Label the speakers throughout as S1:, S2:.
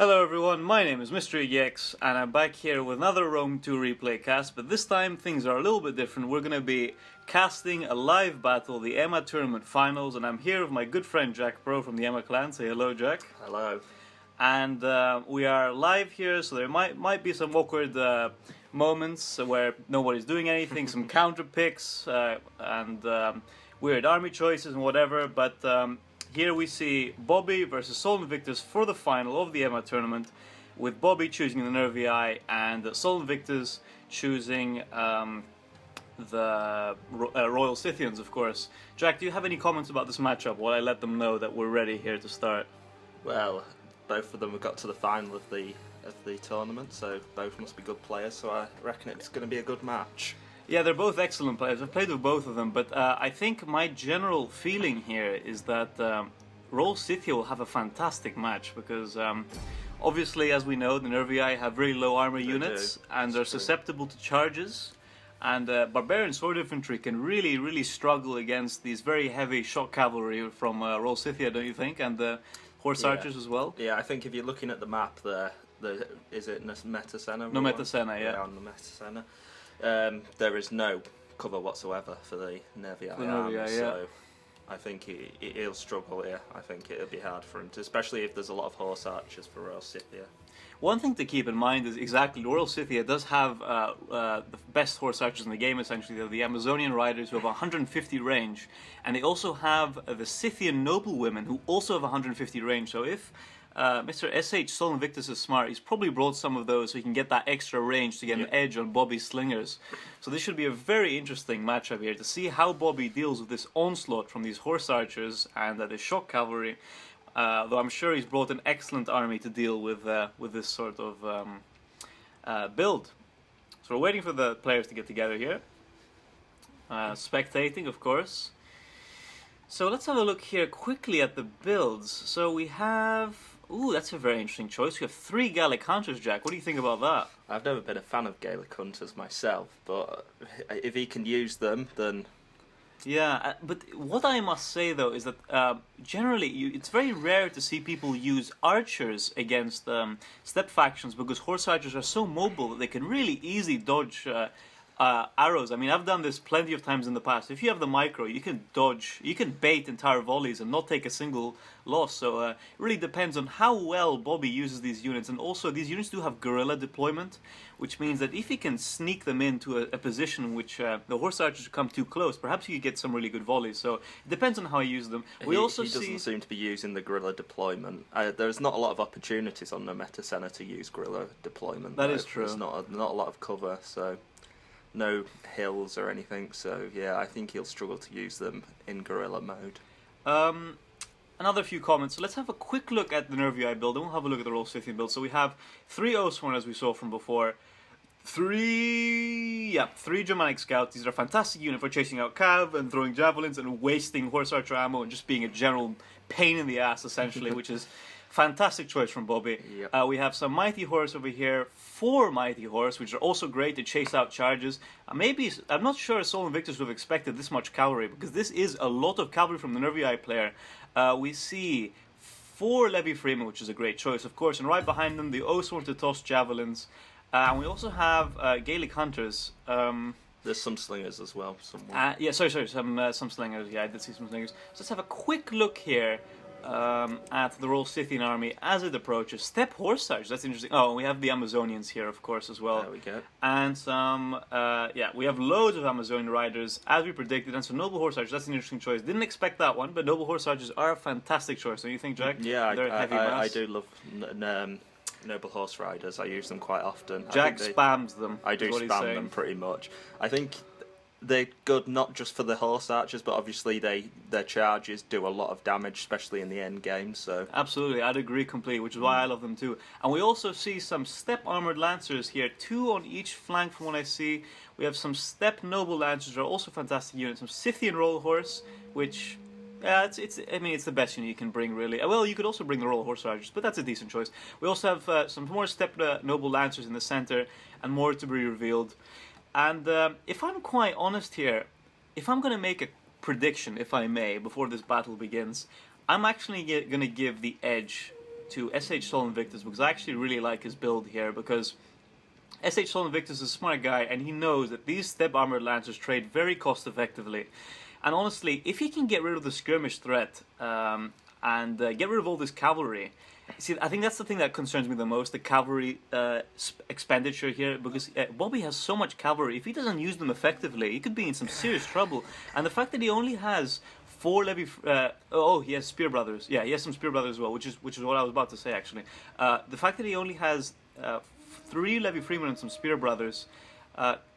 S1: Hello everyone, my name is Mr. Iggyx and I'm back here with another Rome 2 replay cast, but this time things are a little bit different. We're going to be casting a live battle, the AIMA tournament finals, and I'm here with my good friend Jack Pro from the AIMA clan. Say hello, Jack.
S2: Hello.
S1: And we are live here, so there might be some awkward moments where nobody's doing anything, some counter picks and weird army choices and whatever, but here we see Bobi versus Invictus for the final of the AIMA tournament, with Bobi choosing the Nervii and Invictus choosing the Royal Scythians, of course. Jack, do you have any comments about this matchup while I let them know that we're ready here to start?
S2: Well, both of them have got to the final of the tournament, so both must be good players, so I reckon it's going to be a good match.
S1: Yeah, they're both excellent players. I've played with both of them, but I think my general feeling here is that Royal Scythia will have a fantastic match because obviously, as we know, the Nervii have very low armor units and they're susceptible to charges. And Barbarian Sword Infantry can really struggle against these very heavy shock cavalry from Royal Scythia, don't you think? And the Horse Archers as well?
S2: Yeah, I think if you're looking at the map there, is it Metasena?
S1: No, Metasena, yeah.
S2: On the Metasena. There is no cover whatsoever for the Nervii arms, so I think he'll struggle here. I think it'll be hard for him, especially if there's a lot of Horse Archers for Royal Scythia.
S1: One thing to keep in mind is exactly Royal Scythia does have the best Horse Archers in the game, essentially. They're the Amazonian Riders who have 150 range, and they also have the Scythian Noblewomen who also have 150 range, so if Mr. SH Sol Invictus is smart, he's probably brought some of those so he can get that extra range to get an edge on Bobi's slingers. So this should be a very interesting matchup here to see how Bobi deals with this onslaught from these Horse Archers and the shock cavalry. Though I'm sure he's brought an excellent army to deal with this sort of build. So we're waiting for the players to get together here. Spectating, of course. So let's have a look here quickly at the builds. So we have... Ooh, that's a very interesting choice. We have 3 Gallic Hunters, Jack. What do you think about that?
S2: I've never been a fan of Gaelic Hunters myself, but if he can use them, then...
S1: Yeah, but what I must say though is that generally it's very rare to see people use archers against steppe factions because Horse Archers are so mobile that they can really easily dodge arrows. I mean, I've done this plenty of times in the past. If you have the micro, you can dodge, you can bait entire volleys and not take a single loss. So it really depends on how well Bobi uses these units. And also, these units do have guerrilla deployment, which means that if he can sneak them into a position in which the Horse Archers come too close, perhaps you get some really good volleys. So it depends on how he uses them.
S2: He doesn't seem to be using the guerrilla deployment. There's not a lot of opportunities on the Metasena to use guerrilla deployment.
S1: That is true.
S2: There's not a lot of cover, so... no hills or anything, so yeah, I think he'll struggle to use them in guerrilla mode.
S1: Another few comments. So let's have a quick look at the Nervii build, and we'll have a look at the Royal Scythian build. So we have 3 Oathsworn, as we saw from before. 3 Germanic Scouts. These are a fantastic unit for chasing out cav and throwing javelins and wasting Horse Archer ammo and just being a general pain in the ass, essentially, which is fantastic choice from Bobi.
S2: Yep.
S1: We have some Mighty Horse over here, 4 Mighty Horse, which are also great to chase out charges. Maybe, I'm not sure Sol Invictus would have expected this much cavalry, because this is a lot of cavalry from the Nervii player. We see 4 Levy Freemen, which is a great choice, of course, and right behind them, the Oathsworn to toss javelins. And we also have Gaelic Hunters.
S2: There's some slingers as well, somewhere.
S1: Yeah, sorry, some slingers. Yeah, I did see some slingers. So let's have a quick look here at the Royal Scythian army as it approaches. Steppe Horse Archers, that's interesting. Oh, and we have the Amazonians here, of course, as well.
S2: There we go.
S1: And some, we have loads of Amazonian riders, as we predicted, and some Noble Horse Archers, that's an interesting choice. Didn't expect that one, but Noble Horse Archers are a fantastic choice. Don't you think, Jack?
S2: Yeah, I do love Noble Horse Riders. I use them quite often.
S1: Jack spams them.
S2: I do spam them pretty much. I think they're good not just for the Horse Archers, but obviously their charges do a lot of damage, especially in the end game. So
S1: absolutely, I'd agree completely, which is why I love them too. And we also see some Steppe Armored Lancers here, 2 on each flank from what I see. We have some Steppe Noble Lancers, are also fantastic units. Some Scythian Royal Horse, which... yeah, it's the best unit you can bring, really. Well, you could also bring the Royal Horse Archers, but that's a decent choice. We also have some more Steppe Noble Lancers in the center, and more to be revealed. And if I'm quite honest here, if I'm going to make a prediction, if I may, before this battle begins, I'm actually going to give the edge to SH Sol Invictus because I actually really like his build here, because SH Sol Invictus is a smart guy and he knows that these step armored lancers trade very cost effectively. And honestly, if he can get rid of the skirmish threat and get rid of all this cavalry, see, I think that's the thing that concerns me the most, the cavalry expenditure here, because Bobi has so much cavalry. If he doesn't use them effectively, he could be in some serious trouble. And the fact that he only has 4 levy... he has Spear Brothers. Yeah, he has some Spear Brothers as well, which is what I was about to say, actually. The fact that he only has 3 levy freemen and some Spear Brothers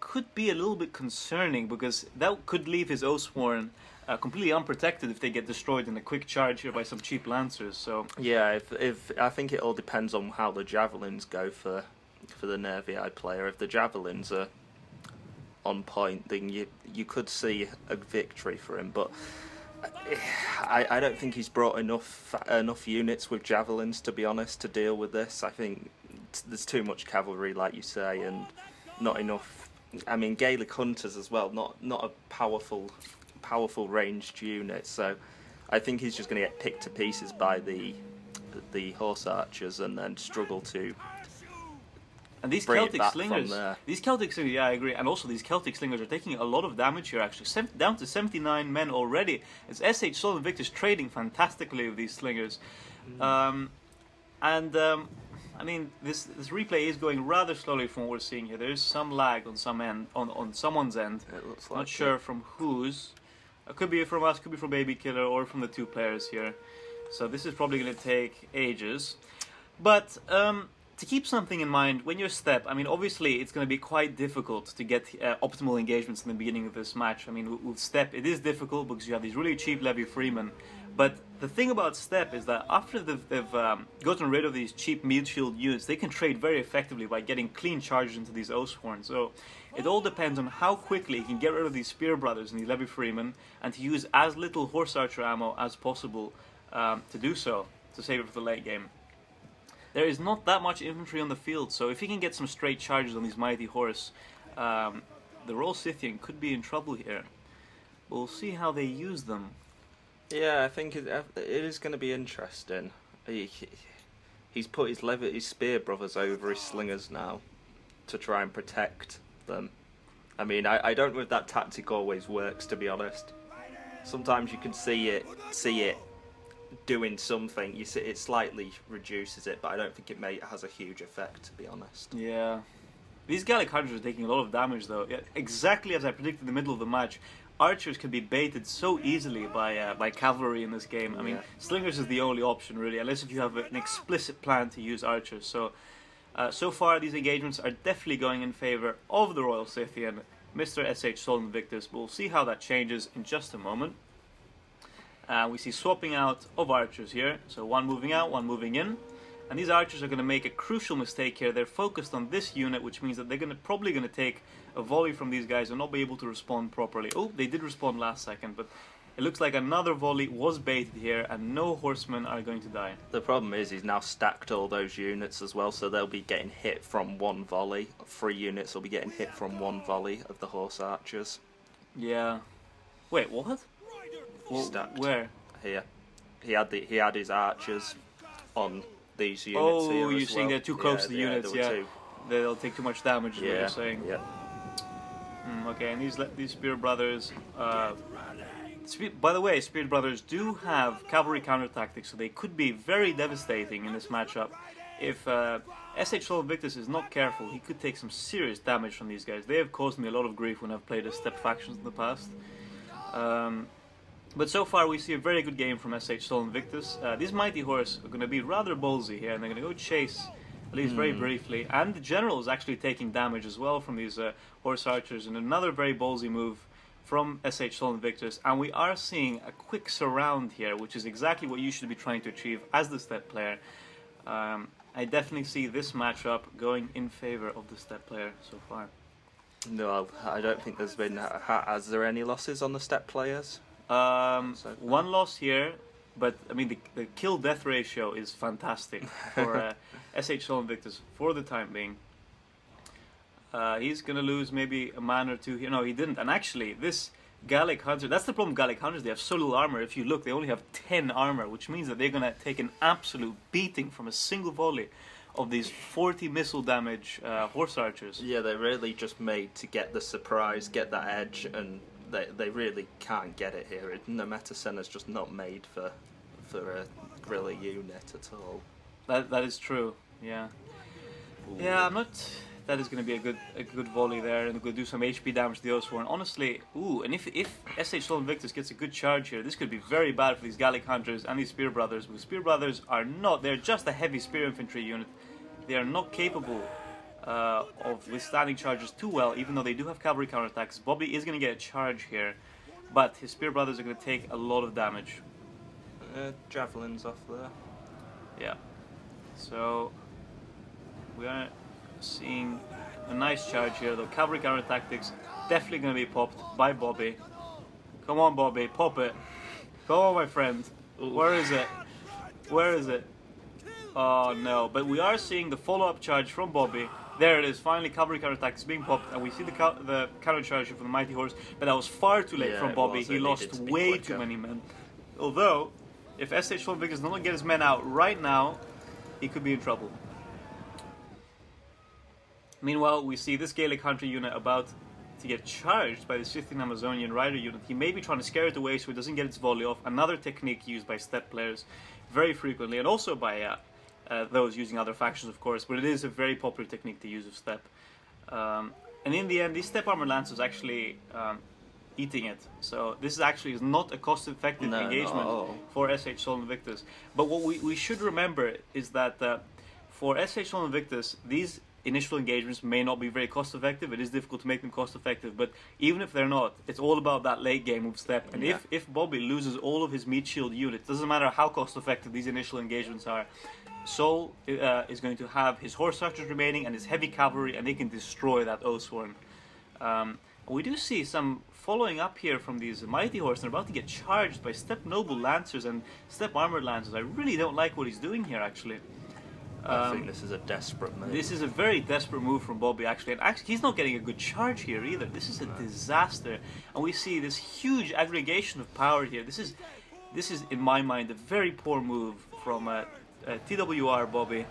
S1: could be a little bit concerning, because that could leave his Oathsworn completely unprotected if they get destroyed in a quick charge here by some cheap lancers. So
S2: yeah, if I think it all depends on how the javelins go for the Nervii player. If the javelins are on point, then you could see a victory for him. But I don't think he's brought enough units with javelins, to be honest, to deal with this. I think there's too much cavalry, like you say, and not enough. I mean, Gaelic hunters as well, not a powerful ranged unit. So I think he's just going to get picked to pieces by the horse archers and then struggle to.
S1: And these Celtic slingers, yeah, I agree. And also these Celtic slingers are taking a lot of damage here, actually. Down to 79 men already. It's SH Sol Invictus trading fantastically with these slingers. I mean, this replay is going rather slowly from what we're seeing here. There is some lag on some end, on someone's end.
S2: It looks like
S1: Not sure from whose. It could be from us, could be from Baby Killer, or from the 2 players here. So this is probably going to take ages. But to keep something in mind, when you're step, I mean, obviously it's going to be quite difficult to get optimal engagements in the beginning of this match. I mean, with step, it is difficult because you have these really cheap levy freemen. But the thing about step is that after they've gotten rid of these cheap meat shield units, they can trade very effectively by getting clean charges into these Oathsworn. So it all depends on how quickly you can get rid of these Spear Brothers and these levy freemen, and to use as little horse archer ammo as possible to do so, to save it for the late game. There is not that much infantry on the field, so if he can get some straight charges on these mighty horse, the Royal Scythian could be in trouble here. We'll see how they use them.
S2: Yeah, I think it is going to be interesting. He's put his Spear Brothers over his slingers now to try and protect them. I mean, I don't know if that tactic always works, to be honest. Sometimes you can see it doing something. You see it slightly reduces it, but I don't think it has a huge effect, to be honest.
S1: Yeah. These Gallic Hunters are taking a lot of damage, though. Yeah, exactly as I predicted in the middle of the match. Archers can be baited so easily by cavalry in this game. I mean, slingers is the only option, really, unless if you have an explicit plan to use archers. So, so far, these engagements are definitely going in favor of the Royal Scythian, Mr. SH Sol Invictus. We'll see how that changes in just a moment. We see swapping out of archers here. So one moving out, one moving in. And these archers are going to make a crucial mistake here. They're focused on this unit, which means that they're probably going to take a volley from these guys and not be able to respond properly. Oh, they did respond last second, but it looks like another volley was baited here, and no horsemen are going to die.
S2: The problem is he's now stacked all those units as well, so they'll be getting hit from one volley. 3 units will be getting hit from one volley of the horse archers.
S1: Yeah. Wait, what?
S2: Stacked.
S1: Where?
S2: Here. He had his archers on these units.
S1: Oh,
S2: here
S1: you're
S2: as
S1: saying
S2: well.
S1: they're too close to the units, yeah. They'll take too much damage, is what you're saying.
S2: Yeah.
S1: Okay, and these Spear Brothers... by the way, Spear Brothers do have cavalry counter tactics, so they could be very devastating in this matchup. If SH Sol Invictus is not careful, he could take some serious damage from these guys. They have caused me a lot of grief when I've played as step factions in the past. But so far we see a very good game from SH Sol Invictus. These Mighty Horse are going to be rather ballsy here, and they're going to go chase, at least very briefly. And the General is actually taking damage as well from these Horse Archers, and another very ballsy move from SH Sol Invictus. And we are seeing a quick surround here, which is exactly what you should be trying to achieve as the step player. I definitely see this matchup going in favor of the step player so far.
S2: No, I don't think there's been... Has there any losses on the step players?
S1: One loss here, but I mean the kill-death ratio is fantastic for SH Sol Invictus for the time being. He's gonna lose maybe a man or two here. No, he didn't. And actually, this Gallic Hunter, that's the problem with Gallic Hunters, they have so little armor. If you look, they only have 10 armor, which means that they're going to take an absolute beating from a single volley of these 40 missile damage horse archers.
S2: Yeah, they're really just made to get the surprise, get that edge, and they really can't get it here. The Meta Center's just not made for a guerrilla unit at all.
S1: That is true, yeah. Ooh. Yeah, I'm not... That is going to be a good volley there, and going to do some HP damage to the Oathsworn. Honestly, and if SH Soul Invictus gets a good charge here, this could be very bad for these Gallic Hunters and these Spear Brothers, because Spear Brothers are not... They're just a heavy Spear Infantry unit. They are not capable of withstanding charges too well, even though they do have cavalry counterattacks. Bobi is going to get a charge here, but his Spear Brothers are going to take a lot of damage.
S2: Javelins off there.
S1: Yeah. So, we are seeing a nice charge here, though. Cavalry counter-tactics definitely going to be popped by Bobi. Come on, Bobi, pop it. Come on, my friend. Where is it? Where is it? Oh, no. But we are seeing the follow-up charge from Bobi. There it is. Finally, cavalry counter-attack is being popped, and we see the counter-charge from the Mighty Horse, but that was far too late from Bobi. He lost way too many men. Although, if SH Soul Invictus does not get his men out right now, he could be in trouble. Meanwhile, we see this Gallic Hunter unit about to get charged by the Scythian Amazonian Rider unit. He may be trying to scare it away so it doesn't get its volley off. Another technique used by Steppe players very frequently, and also by those using other factions, of course, but it is a very popular technique to use of Steppe. And in the end, these Steppe Armored Lancers actually eating it. So this is not a cost-effective engagement for SH Soul Invictus. But what we should remember is that for SH Soul Invictus, these initial engagements may not be very cost-effective. It is difficult to make them cost-effective, but even if they're not, it's all about that late game move Steppe. And if Bobi loses all of his meat shield units, doesn't matter how cost-effective these initial engagements are, Soul is going to have his horse archers remaining and his heavy cavalry, and they can destroy that Oathsworn. We do see some following up here from these Mighty Horse, and they're about to get charged by Steppe Noble Lancers and Steppe Armored Lancers. I really don't like what he's doing here, actually.
S2: I think this is a desperate move.
S1: This is a very desperate move from Bobi, actually. And actually, he's not getting a good charge here either. This is a disaster. And we see this huge aggregation of power here. This is, in my mind, a very poor move from TWR Bobi.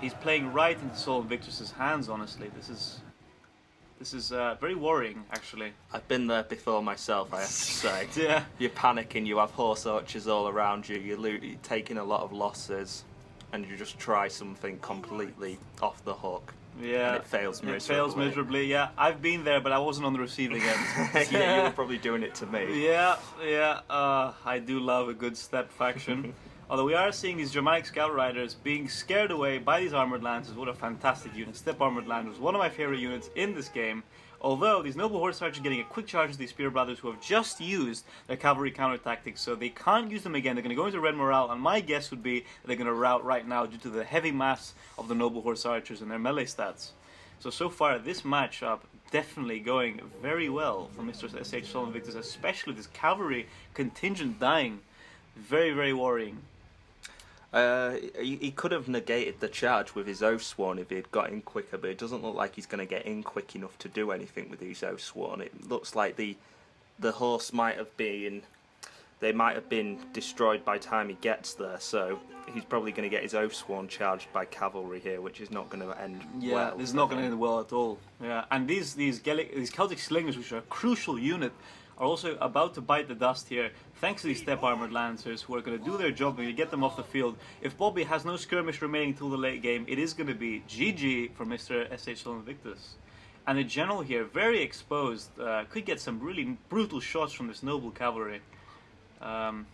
S1: He's playing right into Soul Invictus' hands, honestly. This is very worrying, actually.
S2: I've been there before myself, I have to say.
S1: Yeah.
S2: You're panicking, you have horse archers all around you, you're taking a lot of losses, and you just try something completely off the hook.
S1: Yeah.
S2: And it fails miserably.
S1: It fails miserably, yeah. I've been there, but I wasn't on the receiving end.
S2: Yeah, you were probably doing it to me.
S1: Yeah. I do love a good Steppe faction. Although we are seeing these Germanic Scout Riders being scared away by these Armored Lancers. What a fantastic unit. Steppe Armored Lancers, one of my favorite units in this game. Although these Noble Horse Archers are getting a quick charge to these Spear Brothers who have just used their cavalry counter tactics, so they can't use them again. They're going to go into red morale, and my guess would be that they're going to rout right now due to the heavy mass of the Noble Horse Archers and their melee stats. So far, this matchup definitely going very well for Mr. SH Soul Invictus, especially this cavalry contingent dying. Very, very worrying.
S2: He could have negated the charge with his Oathsworn if he had got in quicker, but it doesn't look like he's going to get in quick enough to do anything with his Oathsworn. It looks like the horse might have been destroyed by the time he gets there, so he's probably going to get his Oathsworn charged by cavalry here, which is not going to end well.
S1: Yeah, this is not going to end well at all. Yeah, and these Celtic Slingers, which are a crucial unit, are also about to bite the dust here, thanks to these Steppe Armored Lancers, who are going to do their job and get them off the field. If Bobi has no skirmish remaining till the late game, it is going to be GG for Mr. SH Soul Invictus. And the general here, very exposed, could get some really brutal shots from this noble cavalry. And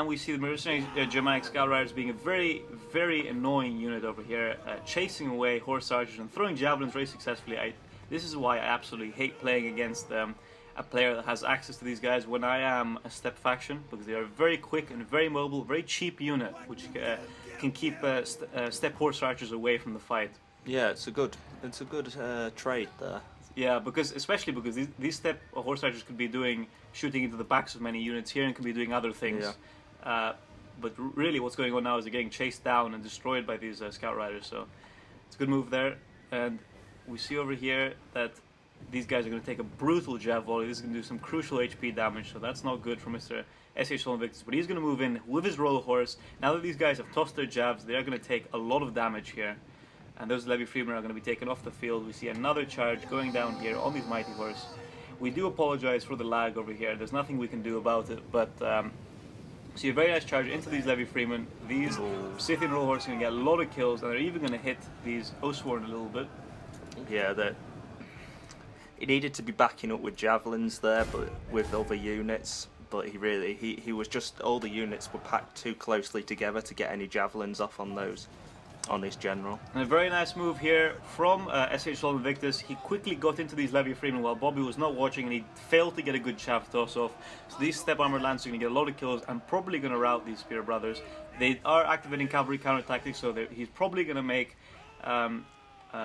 S1: we see the mercenary Germanic Scout Riders being a very, very annoying unit over here, chasing away horse archers and throwing javelins very successfully. This is why I absolutely hate playing against a player that has access to these guys when I am a Steppe faction, because they are very quick and very mobile, very cheap unit, which can keep Steppe horse archers away from the fight.
S2: Yeah, it's a good trade there.
S1: Yeah, especially because these Steppe horse archers could be shooting into the backs of many units here and could be doing other things. Yeah. But really what's going on now is they're getting chased down and destroyed by these Scout Riders, so it's a good move there. And we see over here that these guys are going to take a brutal jab volley. This is going to do some crucial HP damage, so that's not good for Mr. SH Invictus. But he's going to move in with his roller horse. Now that these guys have tossed their jabs, they are going to take a lot of damage here. And those Levy Freemen are going to be taken off the field. We see another charge going down here on these Mighty Horse. We do apologize for the lag over here. There's nothing we can do about it, but see a very nice charge into these Levy Freemen. These Scythian roller horse are going to get a lot of kills, and they're even going to hit these Oathsworn a little bit.
S2: Yeah, he needed to be backing up with javelins there, but with other units. But he was just, all the units were packed too closely together to get any javelins off on those, on his general.
S1: And a very nice move here from SH Invictus. He quickly got into these Levy Freemen while Bobi was not watching, and he failed to get a good shaft toss off. So these Step Armored Lancers are going to get a lot of kills and probably going to rout these Spear Brothers. They are activating cavalry counter tactics, so he's probably going to make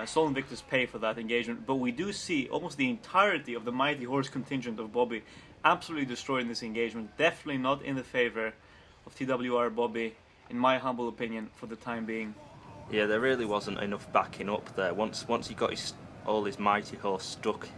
S1: Sol Invictus pay for that engagement. But we do see almost the entirety of the Mighty Horse contingent of Bobi absolutely destroying this engagement. Definitely not in the favor of TWR Bobi, in my humble opinion, for the time being.
S2: Yeah, there really wasn't enough backing up there. Once he got all his Mighty Horse stuck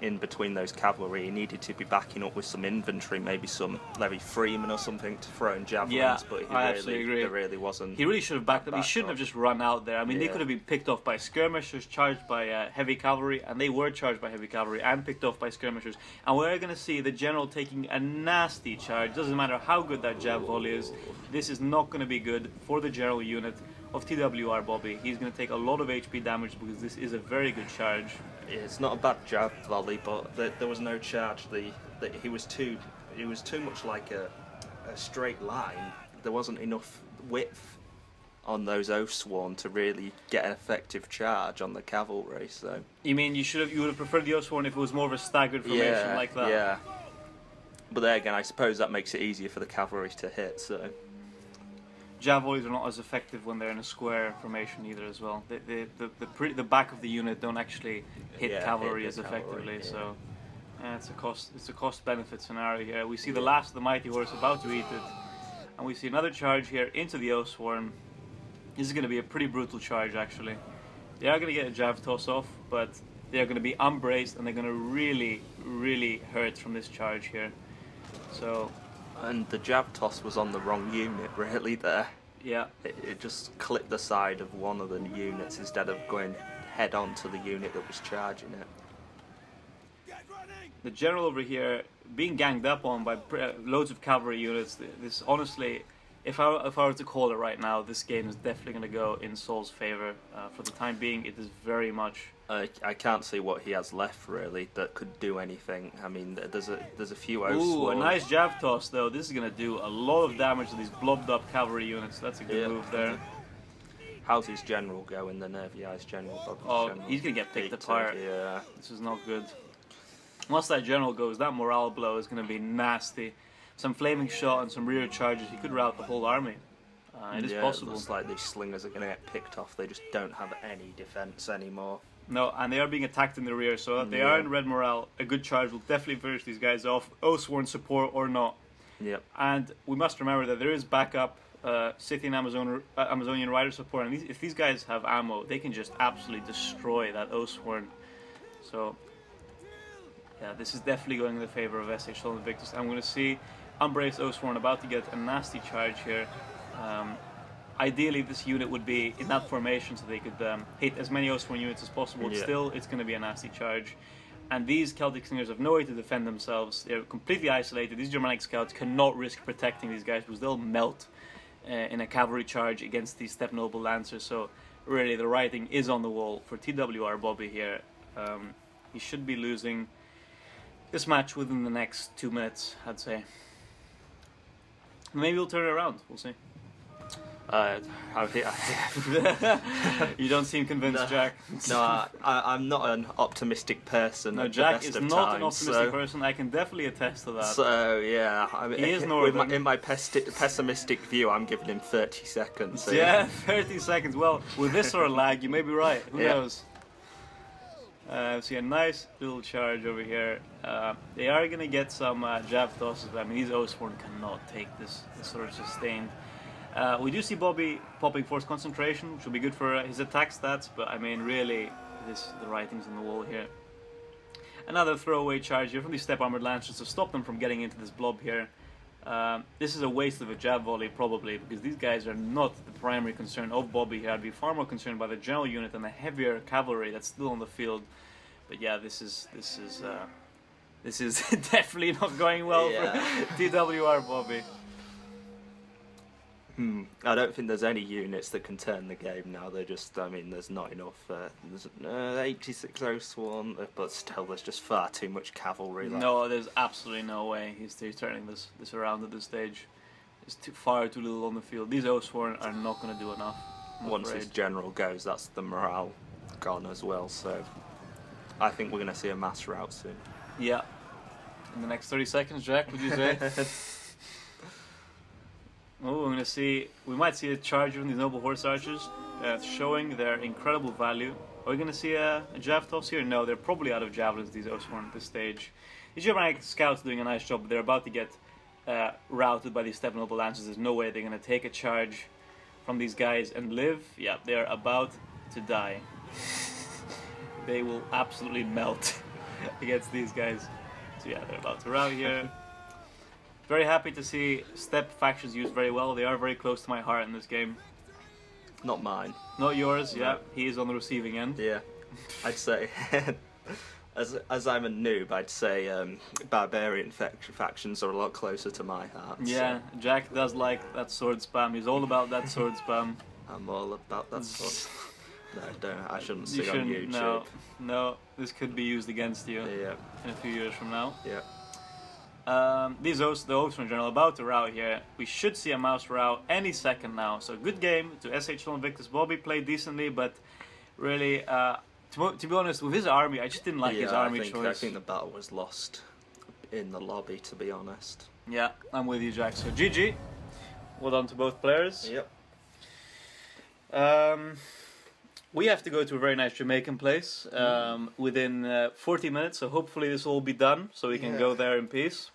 S2: in between those cavalry, he needed to be backing up with some infantry, maybe some Levy Freemen or something to throw in javelins.
S1: Yeah,
S2: but
S1: I absolutely agree.
S2: There really wasn't.
S1: He really should have backed up. He shouldn't have just run out there. I mean, they could have been picked off by skirmishers, charged by heavy cavalry, and they were charged by heavy cavalry and picked off by skirmishers. And we're going to see the general taking a nasty charge. Doesn't matter how good that jab volley is. This is not going to be good for the general unit of TWR Bobi. He's going to take a lot of HP damage because this is a very good charge.
S2: Yeah, it's not a bad jab volley, but there was no charge. He was too much like a straight line. There wasn't enough width on those Oathsworn to really get an effective charge on the cavalry. So
S1: you mean you would have preferred the Oathsworn if it was more of a staggered formation like that?
S2: Yeah. But there again, I suppose that makes it easier for the cavalry to hit. So
S1: jab volleys are not as effective when they're in a square formation either as well. The back of the unit don't actually hit cavalry as effectively, so it's a cost benefit scenario here. We see the last of the Mighty Horse about to eat it, and we see another charge here into the Oathsworn. This is going to be a pretty brutal charge actually. They are going to get a jab toss off, but they are going to be unbraced and they're going to really hurt from this charge here. So.
S2: And the jab toss was on the wrong unit, really, there.
S1: Yeah.
S2: It just clipped the side of one of the units instead of going head on to the unit that was charging it.
S1: The general over here being ganged up on by loads of cavalry units. This honestly, if I were to call it right now, this game is definitely going to go in Sol's favor. For the time being, it is very much.
S2: I can't see what he has left really that could do anything. I mean, there's a few Oathsworn.
S1: Ooh, a nice jab toss though. This is going to do a lot of damage to these blobbed up cavalry units. That's a good move there.
S2: How's his general going? The Nervii general. General.
S1: He's going to get picked apart.
S2: Yeah.
S1: This is not good. Once that general goes, that morale blow is going to be nasty. Some flaming shot and some rear charges. He could rout the whole army. It is possible.
S2: It looks like these slingers are going to get picked off. They just don't have any defense anymore.
S1: No, and they are being attacked in the rear, so they are in red morale. A good charge will definitely finish these guys off, Oathsworn support or not.
S2: Yep.
S1: And we must remember that there is backup Scythian Amazonian rider support, and if these guys have ammo, they can just absolutely destroy that Oathsworn. So, yeah, this is definitely going in the favor of SH Invictus. I'm going to see Unbraced Oathsworn about to get a nasty charge here. Ideally, this unit would be in that formation so they could hit as many Oathsworn units as possible. Yeah. Still, it's going to be a nasty charge. And these Celtic Slingers have no way to defend themselves. They're completely isolated. These Germanic scouts cannot risk protecting these guys because they'll melt in a cavalry charge against these Steppe Noble Lancers. So, really, the writing is on the wall for TWR Bobi here. He should be losing this match within the next 2 minutes, I'd say. Maybe we'll turn it around. We'll see. You don't seem convinced, Jack.
S2: No, I'm not an optimistic person.
S1: No, Jack is not an optimistic person. I can definitely attest to that.
S2: So yeah, I mean,
S1: he is northern.
S2: In my pessimistic view, I'm giving him 30 seconds. So
S1: yeah, 30 seconds. Well, with this sort of lag, you may be right. Who knows? See a nice little charge over here. They are going to get some jab tosses. I mean, these Oathsworn cannot take this sort of sustained. We do see Bobi popping Force Concentration, which will be good for his attack stats, but I mean, really, the writing's on the wall here. Another throwaway charge here from these Step Armored Lancers to stop them from getting into this blob here. This is a waste of a jab volley probably, because these guys are not the primary concern of Bobi here. I'd be far more concerned by the general unit and the heavier cavalry that's still on the field. But yeah, this is definitely not going well for TWR Bobi.
S2: I don't think there's any units that can turn the game now. They're just, I mean, there's not enough. There's 86 Swan, but still, there's just far too much cavalry left.
S1: No, there's absolutely no way he's turning this around at this stage. There's far too little on the field. These Sworn are not going to do enough.
S2: Once his general goes, that's the morale gone as well. So I think we're going to see a mass rout soon.
S1: Yeah. In the next 30 seconds, Jack, would you say? Oh, we're going to see, we might see a charge from these Noble Horse Archers, showing their incredible value. Are we going to see a jav toss here? No, they're probably out of javelins, these Oathsworn, at this stage. These Germanic scouts doing a nice job, but they're about to get routed by these Step Noble Lancers. There's no way they're going to take a charge from these guys and live. Yeah, they're about to die. They will absolutely melt against these guys. So yeah, they're about to rout here. Very happy to see Step factions used very well. They are very close to my heart in this game.
S2: Not mine.
S1: Not yours, yeah. He is on the receiving end.
S2: Yeah, I'd say, as I'm a noob, I'd say barbarian factions are a lot closer to my heart.
S1: Yeah, so. Jack does like that sword spam. He's all about that sword spam.
S2: I'm all about that sword. No, don't. I shouldn't see on YouTube.
S1: No, this could be used against you in a few years from now.
S2: Yeah.
S1: The Oathsworn in general about to rout here. We should see a mouse rout any second now. So good game to SHL Invictus. Bobi played decently, but really, to be honest, with his army, I just didn't like his army choice.
S2: I think the battle was lost in the lobby, to be honest.
S1: Yeah, I'm with you, Jack. So GG. Well done to both players.
S2: Yep.
S1: We have to go to a very nice Jamaican place within 40 minutes, so hopefully this will all be done, so we can go there in peace.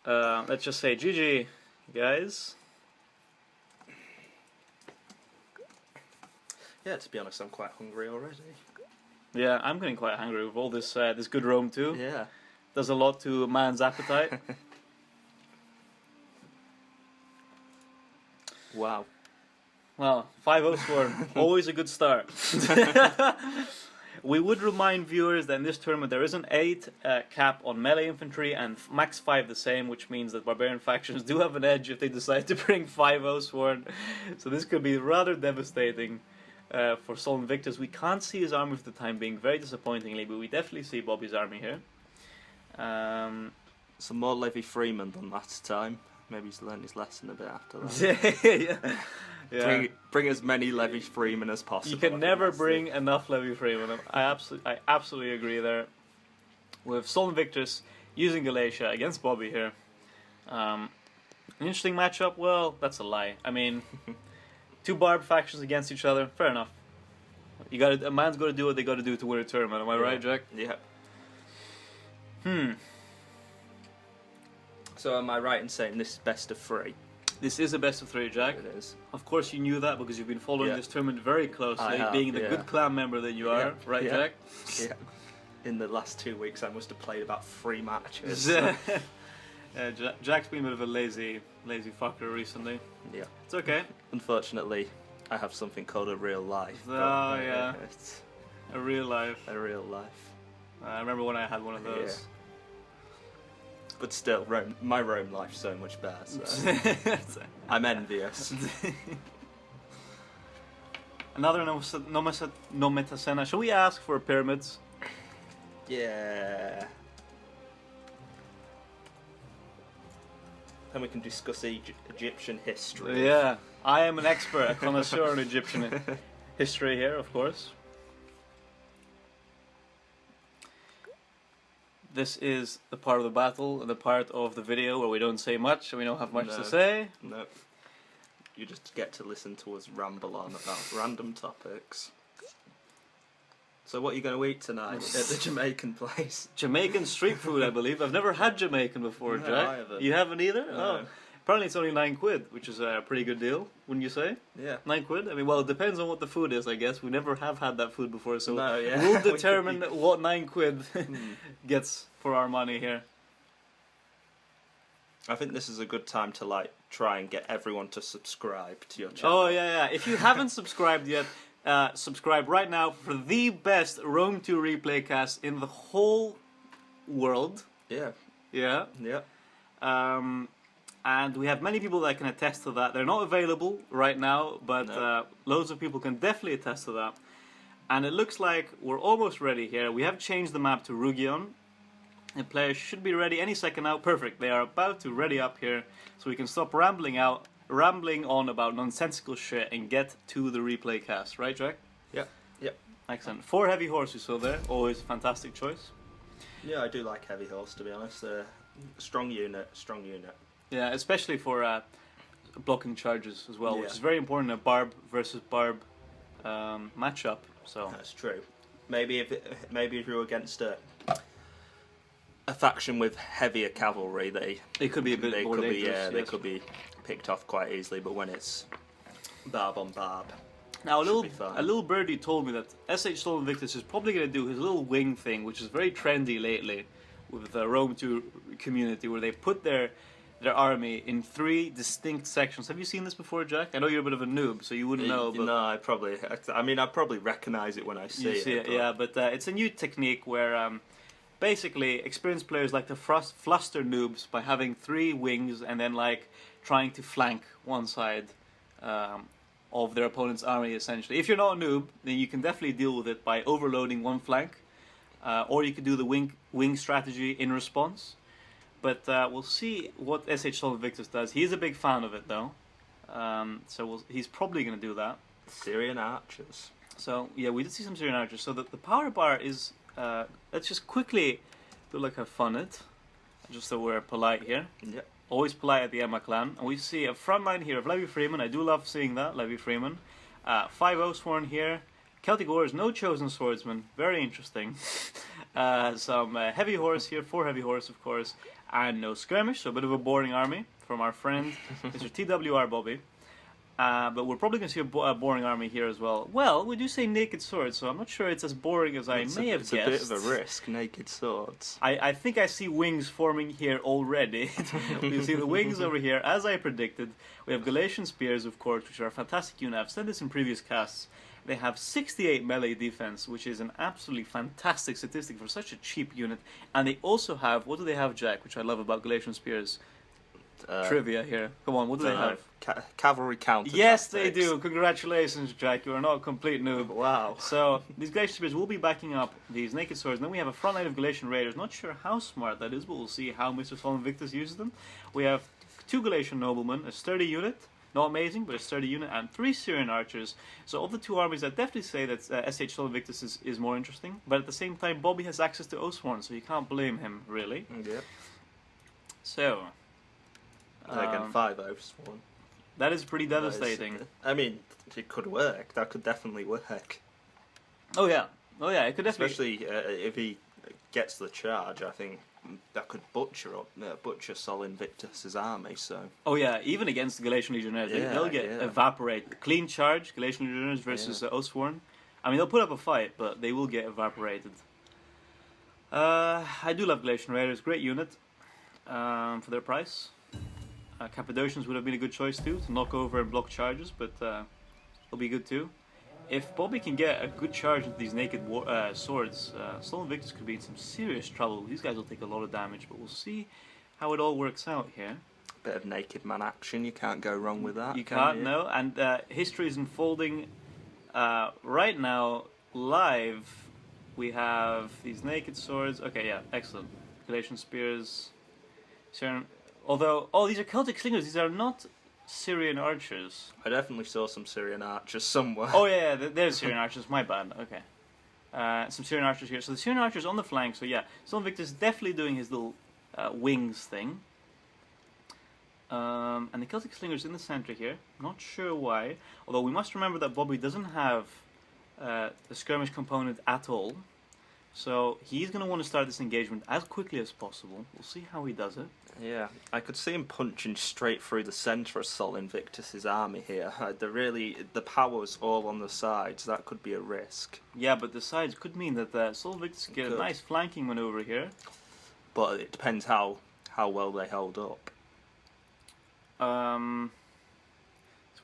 S1: Let's just say GG, guys.
S2: Yeah, to be honest, I'm quite hungry already.
S1: Yeah, I'm getting quite hungry with all this this good Rome too.
S2: Yeah.
S1: Does a lot to a man's appetite.
S2: Wow.
S1: Well, 5-0 score, always a good start. We would remind viewers that in this tournament there is an 8 cap on melee infantry and max 5 the same, which means that barbarian factions do have an edge if they decide to bring 5-0 sworn. So this could be rather devastating for Sol Invictus. We can't see his army for the time being, very disappointingly, but we definitely see Bobi's army here.
S2: Some more Levy Freeman than last time. Maybe he's learned his lesson a bit after that.
S1: Yeah. Yeah.
S2: Bring as many Levy Freeman as possible.
S1: You can never bring enough Levy Freeman. I absolutely agree there. With Sol Invictus using Galatia against Bobi here. An interesting matchup? Well, that's a lie. I mean, two barb factions against each other. Fair enough. A man's got to do what they got to do to win a tournament. Am I right, Jack?
S2: Yeah. So am I right in saying this is best of 3?
S1: This is a best of 3, Jack.
S2: It is.
S1: Of course you knew that because you've been following this tournament very closely, being the good clan member that you are, right, Jack?
S2: Yeah. In the last 2 weeks I must have played about 3 matches.
S1: Jack's been a bit of a lazy fucker recently.
S2: Yeah.
S1: It's okay.
S2: Unfortunately, I have something called a real life.
S1: Oh, yeah.
S2: It's
S1: a real life.
S2: A real life.
S1: I remember when I had one of those.
S2: Yeah. But still, my Rome life's so much better, so I'm envious.
S1: Another Nometasena. Shall we ask for pyramids?
S2: Yeah. Then we can discuss Egyptian history.
S1: Yeah. I am an expert, a connoisseur in Egyptian history here, of course. This is the part of the battle, the part of the video where we don't say much and we don't have much to say.
S2: No. You just get to listen to us ramble on about random topics. So what are you going to eat tonight at the Jamaican place?
S1: Jamaican street food, I believe. I've never had Jamaican before, Jack.
S2: I haven't.
S1: You haven't either?
S2: No.
S1: Oh. Apparently it's only 9 quid, which is a pretty good deal, wouldn't you say?
S2: Yeah.
S1: 9 quid? I mean, well, it depends on what the food is, I guess. We never have had that food before, so
S2: no, yeah.
S1: we'll determine what 9 quid gets for our money here.
S2: I think this is a good time to like try and get everyone to subscribe to your channel.
S1: Oh yeah. If you haven't subscribed yet, subscribe right now for the best Rome 2 replay cast in the whole world.
S2: Yeah.
S1: Yeah. And we have many people that can attest to that. They're not available right now, but loads of people can definitely attest to that. And it looks like we're almost ready here. We have changed the map to Rugion. And players should be ready any second now. Perfect. They are about to ready up here, so we can stop rambling on about nonsensical shit and get to the replay cast. Right, Jack?
S2: Yep.
S1: Excellent. 4 heavy horses so there. Always a fantastic choice.
S2: Yeah, I do like heavy horse, to be honest. Strong unit.
S1: Yeah, especially for blocking charges as well, which is very important in a barb versus barb matchup. So
S2: that's true. Maybe if you're against a faction with heavier cavalry, they
S1: could be a bit more dangerous.
S2: They could be picked off quite easily. But when it's barb on barb,
S1: now a little birdie told me that SH Stolen Invictus is probably going to do his little wing thing, which is very trendy lately with the Rome 2 community, where they put their army in 3 distinct sections. Have you seen this before, Jack? I know you're a bit of a noob, so you wouldn't know. But
S2: no, I probably recognise it when I see it.
S1: Yeah, but it's a new technique where basically experienced players like to fluster noobs by having 3 wings and then like trying to flank one side of their opponent's army, essentially. If you're not a noob, then you can definitely deal with it by overloading one flank, or you could do the wing strategy in response. But we'll see what SH Stolen Invictus does. He is a big fan of it, though, so he's probably going to do that.
S2: Syrian archers.
S1: So yeah, we did see some Syrian archers. So the power bar is. Let's just quickly do like a fun it, just so we're polite here.
S2: Yep.
S1: Always polite at the AIMA clan. And we see a front line here of Levy Freeman. I do love seeing that, Levy Freeman. 5 Oathsworn here. Celtic Wars, no Chosen Swordsman. Very interesting. Some heavy horse here, 4 heavy horse, of course. And no skirmish, so a bit of a boring army from our friend, Mr. TWR Bobi. But we're probably going to see a boring army here as well. Well, we do say naked swords, so I'm not sure it's as boring as I may have guessed.
S2: It's a bit of a risk, naked swords.
S1: I think I see wings forming here already. We see the wings over here, as I predicted. We have Galatian Spears, of course, which are a fantastic unit. I've said this in previous casts. They have 68 melee defense, which is an absolutely fantastic statistic for such a cheap unit. And they also have, what do they have, Jack, which I love about Galatian Spears? Trivia here. Come on, what do they have?
S2: Cavalry counter.
S1: Yes, they do. Congratulations, Jack. You are not a complete noob.
S2: Wow.
S1: So, these Galatian Spears will be backing up these naked swords. And then we have a front line of Galatian Raiders. Not sure how smart that is, but we'll see how Mr. Stolen Invictus uses them. We have 2 Galatian Noblemen, a sturdy unit. Not amazing, but a sturdy unit, and 3 Syrian archers. So of the 2 armies, I'd definitely say that SH Stolen Invictus is more interesting. But at the same time, Bobi has access to Oathsworn, so you can't blame him, really.
S2: Yep.
S1: So...
S2: Again, 5 Oathsworn.
S1: That is pretty devastating.
S2: I mean, it could work. That could definitely work.
S1: Oh yeah, it could definitely...
S2: Especially if he gets the charge, I think that could butcher Sol Invictus's army. So.
S1: Oh yeah, even against the Galatian Legionnaires, they'll get evaporated. Clean charge, Galatian Legionnaires versus Oathsworn. I mean, they'll put up a fight, but they will get evaporated. I do love Galatian Raiders, great unit for their price. Cappadocians would have been a good choice too, to knock over and block charges, but it'll be good too. If Bobi can get a good charge into these naked swords, Stolen Invictus could be in some serious trouble. These guys will take a lot of damage, but we'll see how it all works out here.
S2: Bit of naked man action, you can't go wrong with that.
S1: You can't, no, and history is unfolding right now, live. We have these naked swords. Okay, yeah, excellent. Galatian Spears. Although, these are Celtic Slingers. These are not Syrian archers.
S2: I definitely saw some Syrian archers somewhere.
S1: Oh yeah, there's Syrian archers. My bad. Okay, some Syrian archers here. So the Syrian archers on the flank. So yeah, Stolen Invictus is definitely doing his little wings thing. And the Celtic Slingers in the center here. Not sure why. Although we must remember that Bobi doesn't have the skirmish component at all. So he's going to want to start this engagement as quickly as possible. We'll see how he does it.
S2: Yeah, I could see him punching straight through the centre of Sol Invictus's army here. The power's all on the sides. That could be a risk.
S1: Yeah, but the sides could mean that Sol Invictus get a nice flanking maneuver here.
S2: But it depends how well they hold up.
S1: So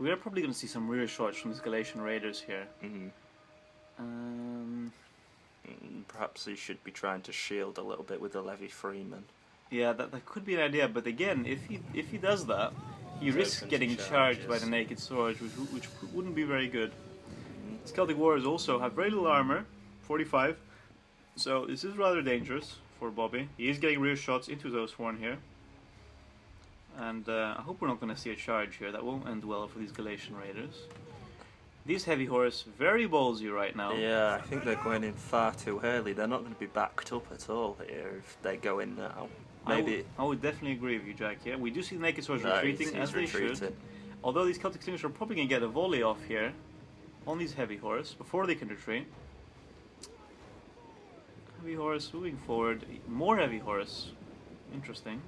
S1: we are probably going to see some rear shots from these Galatian Raiders here.
S2: Perhaps he should be trying to shield a little bit with the Levy Freeman.
S1: Yeah, that could be an idea, but again, if he does that, he risks getting charged by the Naked Swords, which wouldn't be very good. Celtic Warriors also have very little armor, 45, so this is rather dangerous for Bobi. He is getting rear shots into his Oathsworn here, and I hope we're not going to see a charge here. That won't end well for these Galatian Raiders. These Heavy Horse, very ballsy right now.
S2: Yeah, I think they're going in far too early. They're not going to be backed up at all here if they go in now. Maybe
S1: I would definitely agree with you, Jack. Yeah, we do see the Naked Swords retreating as they should. Although these Celtic Slingers are probably going to get a volley off here on these Heavy Horse before they can retreat. Heavy Horse moving forward. More Heavy Horse. Interesting.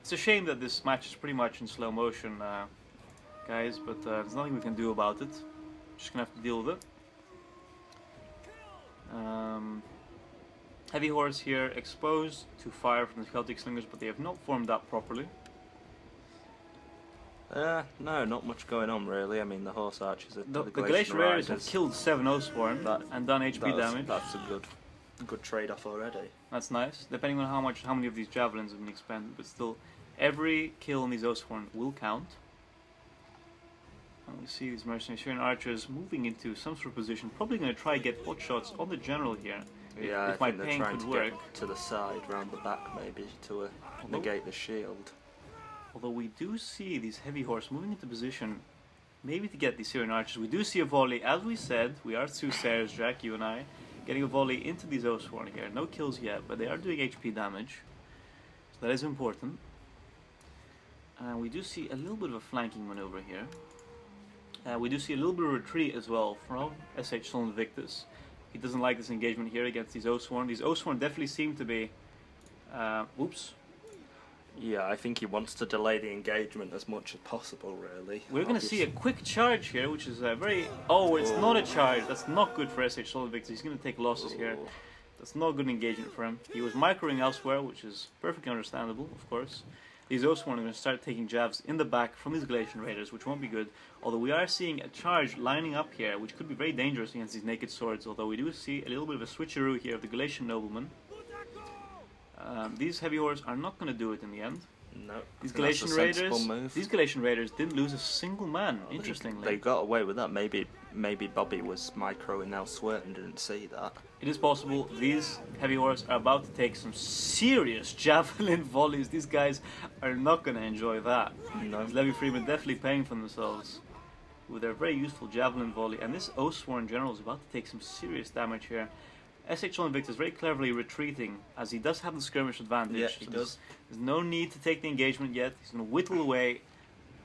S1: It's a shame that this match is pretty much in slow motion, guys, but there's nothing we can do about it. Just gonna have to deal with it. Heavy Horse here exposed to fire from the Celtic Slingers, but they have not formed up properly.
S2: No, not much going on really. I mean, the Horse Archers,
S1: the Galatian Raiders have killed 7 Oathsworn and done HP damage.
S2: That's a good trade-off already.
S1: That's nice, depending on how many of these javelins have been expended, but still, every kill on these Oathsworn will count. And we see these mercenary Syrian archers moving into some sort of position, probably going to try to get pot shots on the general here.
S2: Yeah,
S1: if my
S2: I think they're trying to
S1: work.
S2: get to the side, round the back maybe, to negate the shield.
S1: Although we do see these Heavy Horse moving into position, maybe to get these Syrian archers. We do see a volley, as we said, we are soothsayers, Jack, you and I, getting a volley into these Oathsworn here. No kills yet, but they are doing HP damage, so that is important. And we do see a little bit of a flanking maneuver here. We do see a little bit of retreat as well from SH Sol Invictus. He doesn't like this engagement here against these Oathsworn. These Oathsworn definitely seem to be... oops.
S2: Yeah, I think he wants to delay the engagement as much as possible, really.
S1: We're going to see a quick charge here, which is very... Oh, it's not a charge. That's not good for SH Sol Invictus. He's going to take losses here. That's not a good engagement for him. He was microing elsewhere, which is perfectly understandable, of course. These Oathsworn are going to start taking jabs in the back from these Galatian Raiders, which won't be good. Although we are seeing a charge lining up here, which could be very dangerous against these Naked Swords. Although we do see a little bit of a switcheroo here of the Galatian noblemen. These Heavy Horse are not going to do it in the end.
S2: No.
S1: These Galatian Raiders didn't lose a single man, interestingly.
S2: They got away with that. Maybe Bobi was microing elsewhere and didn't see that.
S1: It is possible. These Heavy Horse are about to take some serious javelin volleys. These guys are not going to enjoy that.
S2: No.
S1: Levy Freeman definitely paying for themselves with their very useful javelin volley. And this Oathsworn general is about to take some serious damage here. SH Sol Invictus very cleverly retreating, as he does have the skirmish advantage.
S2: Yeah, he does.
S1: There's no need to take the engagement yet. He's going to whittle away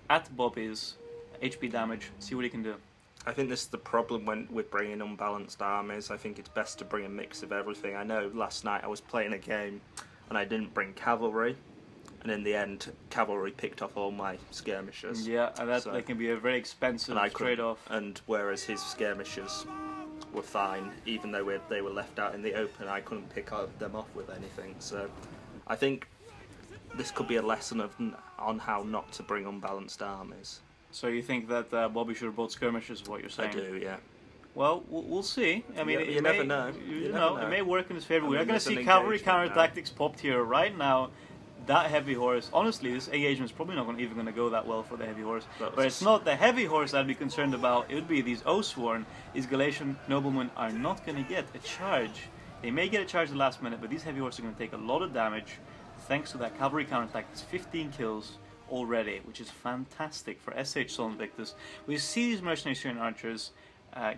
S1: at Bobi's HP damage, see what he can do.
S2: I think this is the problem when we're bringing unbalanced armies. I think it's best to bring a mix of everything. I know last night I was playing a game and I didn't bring cavalry, and in the end cavalry picked off all my skirmishers.
S1: Yeah, and that can be a very expensive trade-off.
S2: And whereas his skirmishers were fine, even though they were left out in the open, I couldn't pick them off with anything. So I think this could be a lesson on how not to bring unbalanced armies.
S1: So you think that Bobi should have brought skirmishers, is what you're saying?
S2: I do, yeah.
S1: Well, we'll see. I mean,
S2: you never know.
S1: You know, it may work in his favor. We are going to see cavalry counter-tactics popped here right now. That Heavy Horse, honestly, this engagement is probably not even going to go that well for the Heavy Horse. But it's not the Heavy Horse I'd be concerned about. It would be these Oathsworn. These Galatian noblemen are not going to get a charge. They may get a charge at the last minute, but these Heavy Horse are going to take a lot of damage thanks to that cavalry counterattack. It's 15 kills already, which is fantastic for SH Sol Invictus. We see these mercenary Syrian archers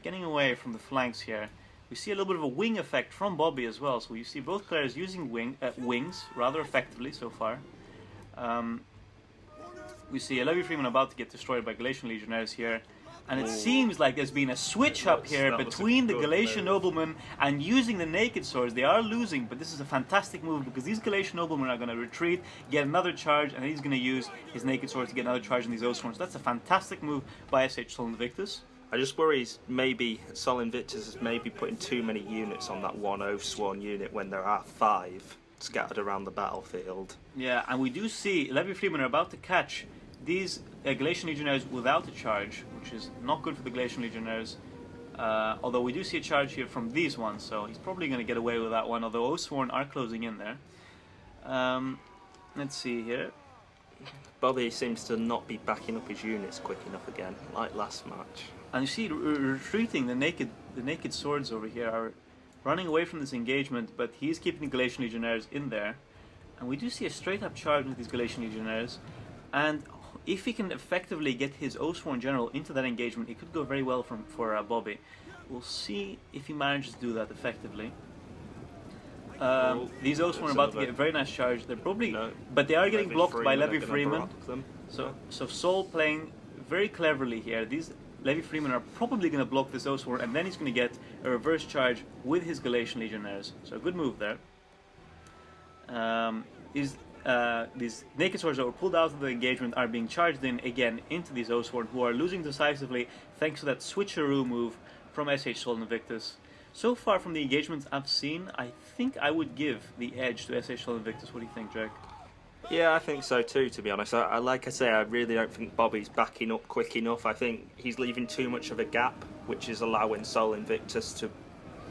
S1: getting away from the flanks here. We see a little bit of a wing effect from Bobi as well, so you see both players using wings rather effectively so far. We see a Levy Freeman about to get destroyed by Galatian Legionnaires here. And it seems like there's been a switch up here between the Galatian noblemen and using the naked swords. They are losing, but this is a fantastic move because these Galatian noblemen are going to retreat, get another charge, and he's going to use his naked swords to get another charge on these Oathsworn. So that's a fantastic move by SH Sol Invictus.
S2: I just worry maybe Sol Invictus is maybe putting too many units on that one Oathsworn unit when there are 5 scattered around the battlefield.
S1: Yeah, and we do see Levy Freeman are about to catch these Galatian Legionnaires without a charge, which is not good for the Galatian Legionnaires. Although we do see a charge here from these ones, so he's probably going to get away with that one, although Oathsworn are closing in there. Let's see here.
S2: Bobi seems to not be backing up his units quick enough again, like last match.
S1: And you see, retreating, the naked swords over here are running away from this engagement, but he's keeping the Galatian Legionnaires in there. And we do see a straight-up charge with these Galatian Legionnaires, and if he can effectively get his Oathsworn General into that engagement, it could go very well for Bobi. We'll see if he manages to do that effectively. These Oathsworn are about to get a very nice charge. They're probably, but they are getting blocked by Levy Freeman. So Sol playing very cleverly here. These Levy Freeman are probably going to block this Oathsworn, and then he's going to get a reverse charge with his Galatian Legionnaires. So a good move there. These naked swords that were pulled out of the engagement are being charged in again into these Oathsworn, who are losing decisively thanks to that switcheroo move from SH Sol Invictus. So far from the engagements I've seen, I think I would give the edge to SH Sol Invictus. What do you think, Jack?
S2: Yeah, I think so too, to be honest. Like I say, I really don't think Bobi's backing up quick enough. I think he's leaving too much of a gap, which is allowing Sol Invictus to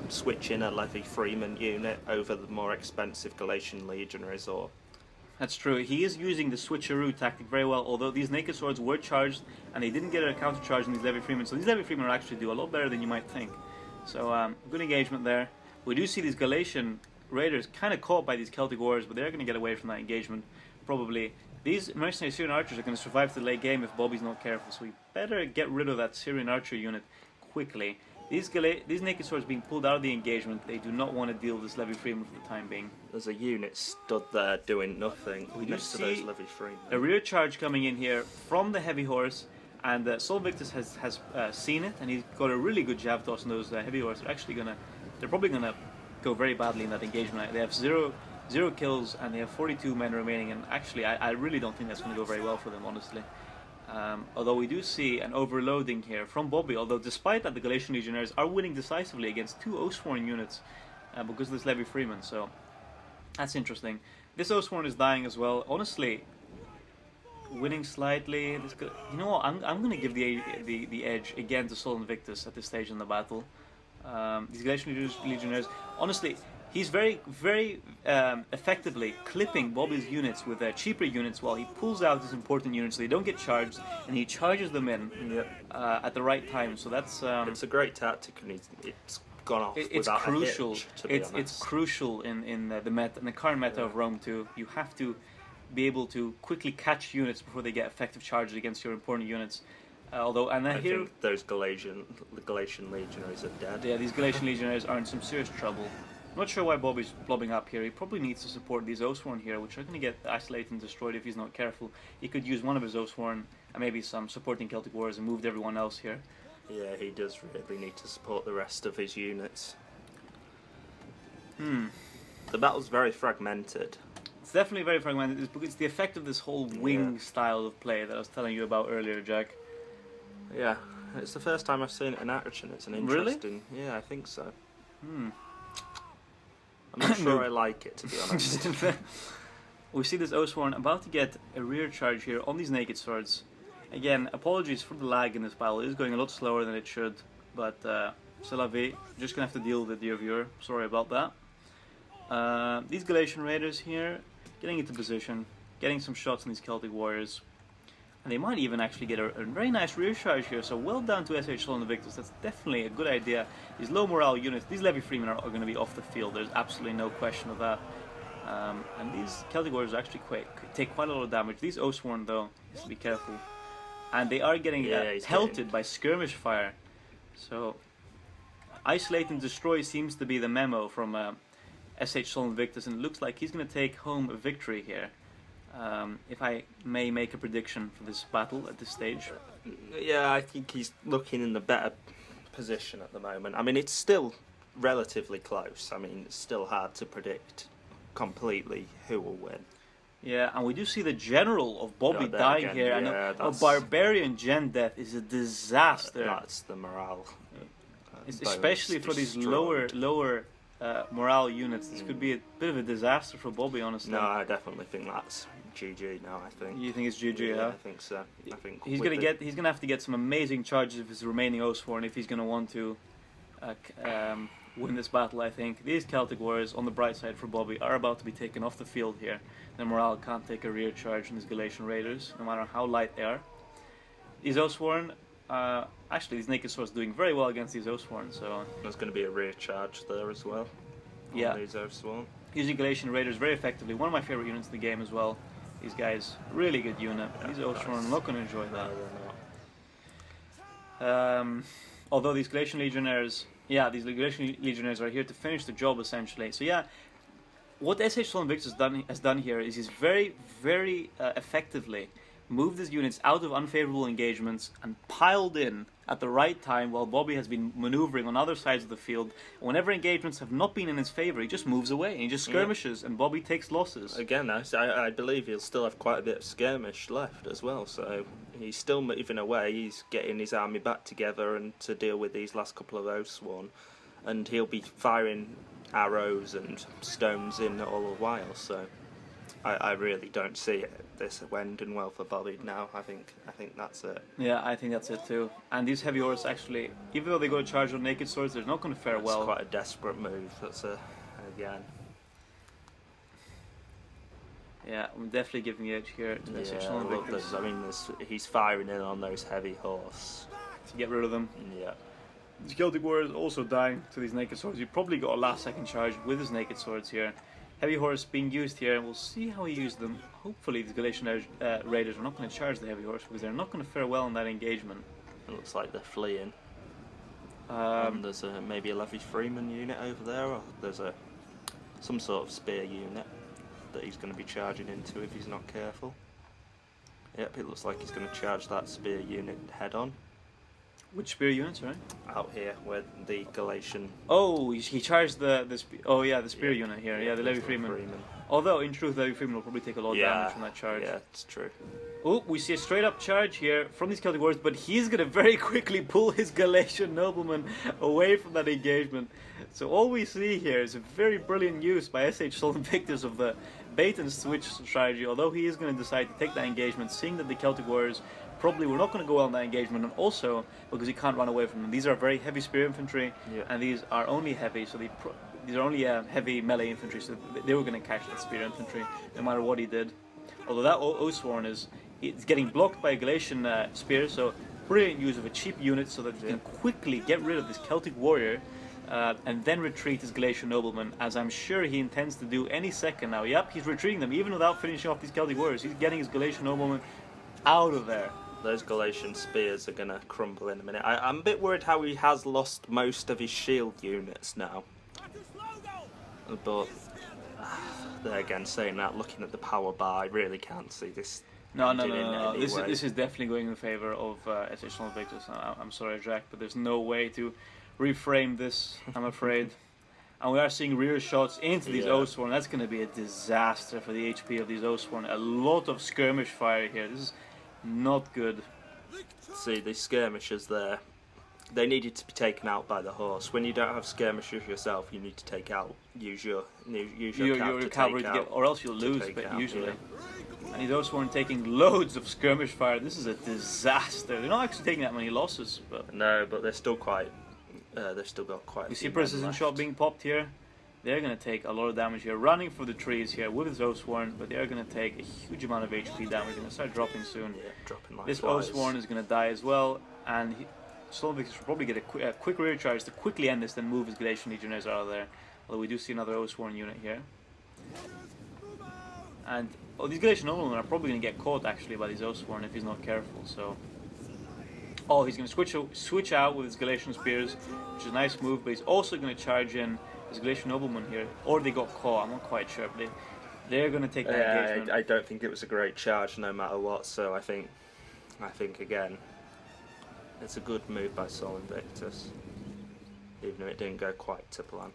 S2: switch in a Levy Freeman unit over the more expensive Galatian Legionaries.
S1: That's true. He is using the switcheroo tactic very well, although these naked swords were charged and they didn't get a counter charge on these Levy Freemen. So these Levy Freemen are actually do a lot better than you might think. So good engagement there. We do see these Galatian Raiders kind of caught by these Celtic Warriors, but they're going to get away from that engagement. Probably. These mercenary Syrian archers are going to survive to the late game if Bobi's not careful, so we better get rid of that Syrian archer unit quickly. These naked swords being pulled out of the engagement, they do not want to deal with this Levy Freeman for the time being.
S2: There's a unit stood there doing nothing
S1: we
S2: next to those Levy Freemen.
S1: A rear charge coming in here from the heavy horse, and Sol Invictus has seen it, and he's got a really good jab toss on those heavy horse. They're probably gonna go very badly in that engagement. They have zero kills and they have 42 men remaining, and actually I really don't think that's going to go very well for them, honestly. Although we do see an overloading here from Bobi, although despite that the Galatian Legionnaires are winning decisively against 2 Oathsworn units because of this Levy Freeman, so that's interesting. This Oathsworn is dying as well. Honestly, winning slightly. You know what, I'm going to give the edge again to Sol Invictus at this stage in the battle. These Galatian Legionnaires, honestly, he's very effectively clipping Bobi's units with cheaper units while he pulls out his important units so they don't get charged, and he charges them in at the right time. So that's
S2: it's a great tactic, and it's gone off without
S1: crucial.
S2: a hitch, to be honest.
S1: It's crucial in the meta, in the current meta of Rome too. You have to be able to quickly catch units before they get effective charges against your important units. I
S2: think those Galatian Legionaries are dead.
S1: Yeah, these Galatian Legionaries are in some serious trouble. I'm not sure why Bobi's blobbing up here. He probably needs to support these Oathsworn here, which are going to get isolated and destroyed if he's not careful. He could use one of his Oathsworn and maybe some supporting Celtic Warriors and moved everyone else here.
S2: Yeah, he does really need to support the rest of his units. The battle's very fragmented.
S1: It's definitely very fragmented. It's the effect of this whole wing style of play that I was telling you about earlier, Jack.
S2: Yeah, it's the first time I've seen it in action. It's an interesting... Really? Yeah, I think so. I'm not sure I like it, to be honest.
S1: We see this Oathsworn about to get a rear charge here on these naked swords. Again, apologies for the lag in this battle. It is going a lot slower than it should, but c'est la vie. Just gonna have to deal with it, dear viewer. Sorry about that. These Galatian Raiders here, getting into position, getting some shots on these Celtic Warriors. And they might even actually get a very nice rear charge here, so well done to SH Sol Invictus. That's definitely a good idea. These low morale units, these Levy Freemen are going to be off the field. There's absolutely no question of that. And these Celtic Warriors actually take quite a lot of damage. These Oathsworn, though, has to be careful. And they are getting pelted by skirmish fire. So, isolate and destroy seems to be the memo from SH Sol Invictus, and it looks like he's going to take home a victory here. if I may make a prediction for this battle at this stage.
S2: Yeah, I think he's looking in the better position at the moment. I mean, it's still relatively close. I mean, it's still hard to predict completely who will win.
S1: Yeah, and we do see the general of Bobi dying
S2: again,
S1: here.
S2: yeah,
S1: And a barbarian gen death is a disaster.
S2: That's the morale.
S1: Especially for these lower morale units. This could be a bit of a disaster for Bobi, honestly.
S2: No, I definitely think that's GG now. I think.
S1: You think it's GG?
S2: Yeah, I think so. I think
S1: he's gonna have to get some amazing charges of his remaining Oathsworn if he's gonna want to win this battle. I think these Celtic warriors, on the bright side for Bobi, are about to be taken off the field here. The morale can't take a rear charge from these Galatian raiders, no matter how light they are. These Oathsworn, actually, these Naked Swords doing very well against these Oathsworn. So
S2: there's going to be a rear charge there as well.
S1: Yeah,
S2: these Oathsworn.
S1: Using Galatian raiders very effectively. One of my favorite units in the game as well. These guys, really good unit. Yeah, these Oathsworn are not going to enjoy that.
S2: No, they're not.
S1: Although these Galatian legionnaires, these Galatian legionnaires are here to finish the job essentially. So yeah, what SH Invictus has done here is he's very, very effectively moved his units out of unfavorable engagements and piled in at the right time while Bobi has been maneuvering on other sides of the field. Whenever engagements have not been in his favor, he just moves away and he just skirmishes, and Bobi takes losses.
S2: Again, I believe he'll still have quite a bit of skirmish left as well, so he's still moving away. He's getting his army back together and to deal with these last couple of Oathsworn, and he'll be firing arrows and stones in all the while, so I really don't see this ending well for Bobi now. I think that's it.
S1: Yeah, I think that's it too. And these heavy horse actually, even though they go to charge on naked swords, they're not going to fare well.
S2: It's quite a desperate move. Again.
S1: Yeah, I'm definitely giving the edge here to this Invictus.
S2: I mean, he's firing in on those heavy horse
S1: to get rid of them.
S2: Yeah.
S1: The Celtic warriors also dying to these naked swords. He probably got a last second charge with his naked swords here. Heavy horse being used here, and we'll see how he used them. Hopefully these Galatian raiders are not going to charge the heavy horse because they're not going to fare well in that engagement.
S2: It looks like they're fleeing. There's maybe a Levy Freeman unit over there, or there's some sort of spear unit that he's going to be charging into if he's not careful. Yep, it looks like he's going to charge that spear unit head on.
S1: Which spear units, right?
S2: Out here, where the Galatian...
S1: Oh, he charged the spear unit here. Yeah, the Levy Freeman. Although, in truth, Levy Freeman will probably take a lot of damage from that charge.
S2: Yeah, it's true.
S1: Oh, we see a straight-up charge here from these Celtic warriors, but he's going to very quickly pull his Galatian nobleman away from that engagement. So all we see here is a very brilliant use by SH Invictus of the bait-and-switch strategy, although he is going to decide to take that engagement, seeing that the Celtic warriors probably we're not going to go well in that engagement, and also because he can't run away from them. These are very heavy spear infantry, and these are only heavy, so these are only heavy melee infantry, so they were going to catch that spear infantry no matter what he did. Although that Oathsworn is getting blocked by a Galatian spear, so brilliant use of a cheap unit so that he can quickly get rid of this Celtic warrior and then retreat his Galatian nobleman, as I'm sure he intends to do any second now. Yep, he's retreating them even without finishing off these Celtic warriors. He's getting his Galatian nobleman out of there.
S2: Those Galatian spears are going to crumble in a minute. I'm a bit worried how he has lost most of his shield units now. But, there again, saying that, looking at the power bar, I really can't see this.
S1: No. This is definitely going in favour of SH Invictus. I'm sorry, Jack, but there's no way to reframe this, I'm afraid. And we are seeing rear shots into these Oathsworn. That's going to be a disaster for the HP of these Oathsworn. A lot of skirmish fire here. This is not good.
S2: See, the skirmishers there, they needed to be taken out by the horse. When you don't have skirmishers yourself, you need to use your
S1: cavalry to get, or else you'll lose. But usually, and these Oathsworn taking loads of skirmish fire. This is a disaster. They're not actually taking that many losses, but
S2: no, but they're still quite. They've still got quite.
S1: You see precision shot being popped here. They're going to take a lot of damage here, running for the trees here with his Oathsworn, but they're going to take a huge amount of HP damage. They're going to start dropping soon.
S2: Yeah, dropping like
S1: this
S2: flies.
S1: Oathsworn is going to die as well, and Invictus will probably get a quick rear charge to quickly end this, then move his Galatian Legionnaires out of there. Although we do see another Oathsworn unit here. And these Galatian noblemen are probably going to get caught actually by these Oathsworn if he's not careful. So, he's going to switch out with his Galatian spears, which is a nice move, but he's also going to charge in his Galatian nobleman here, or they got caught, I'm not quite sure, but They're going to take that engagement.
S2: I don't think it was a great charge, no matter what. So I think again, it's a good move by Sol Invictus, even if it didn't go quite to plan.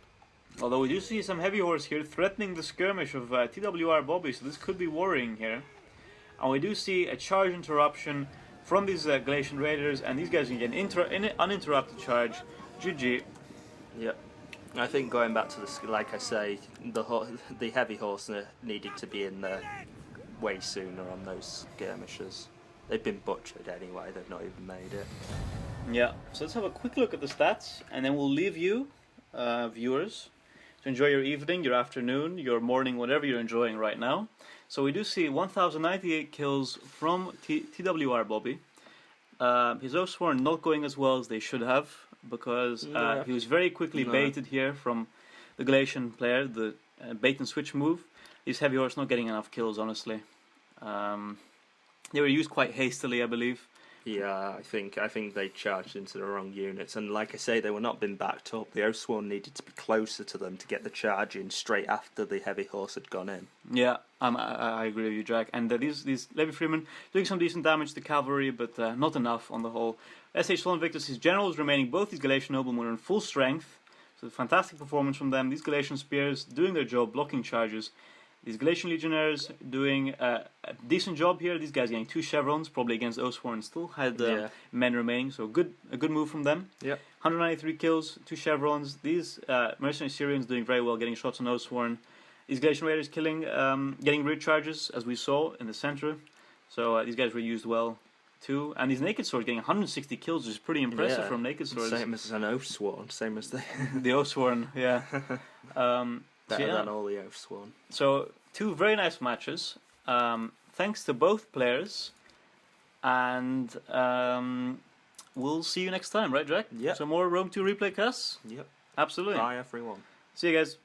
S1: Although we do see some heavy horse here threatening the skirmish of TWR Bobi, so this could be worrying here. And we do see a charge interruption from these Galatian Raiders, and these guys can get an uninterrupted charge. GG.
S2: Yep. I think going back to the, like I say, the heavy horse needed to be in there way sooner on those skirmishes. They've been butchered anyway, they've not even made it.
S1: Yeah, so let's have a quick look at the stats, and then we'll leave you, viewers, to enjoy your evening, your afternoon, your morning, whatever you're enjoying right now. So we do see 1,098 kills from TWR Bobi. His Oathsworn not going as well as they should have, because he was very quickly baited here from the Galatian player, the bait and switch move. These heavy horse not getting enough kills, honestly. They were used quite hastily, I believe.
S2: Yeah, I think they charged into the wrong units, and like I say, they were not being backed up. The Oathsworn needed to be closer to them to get the charge in straight after the heavy horse had gone in.
S1: Yeah, I agree with you, Jack. And these Levy Freemen doing some decent damage to cavalry, but not enough on the whole. SH Sol Invictus, his generals remaining, both these Galatian noblemen are in full strength. So fantastic performance from them. These Galatian spears doing their job, blocking charges. These Galatian legionnaires doing a decent job here. These guys getting 2 chevrons, probably against Oathsworn, still had men remaining, so a good move from them.
S2: Yep.
S1: 193 kills, 2 chevrons. These mercenary Syrians doing very well, getting shots on Oathsworn. These Galatian raiders killing, getting rear charges, as we saw in the center. So these guys were used well too. And these Naked Swords getting 160 kills, which is pretty impressive from Naked Swords.
S2: Same as an Oathsworn, same as the
S1: the Oathsworn, yeah.
S2: Better than all the Oathsworn.
S1: So 2 very nice matches. Thanks to both players, and we'll see you next time, right, Jack?
S2: Yeah.
S1: So more Rome 2 replay casts.
S2: Yep.
S1: Absolutely.
S2: Bye, everyone.
S1: See you guys.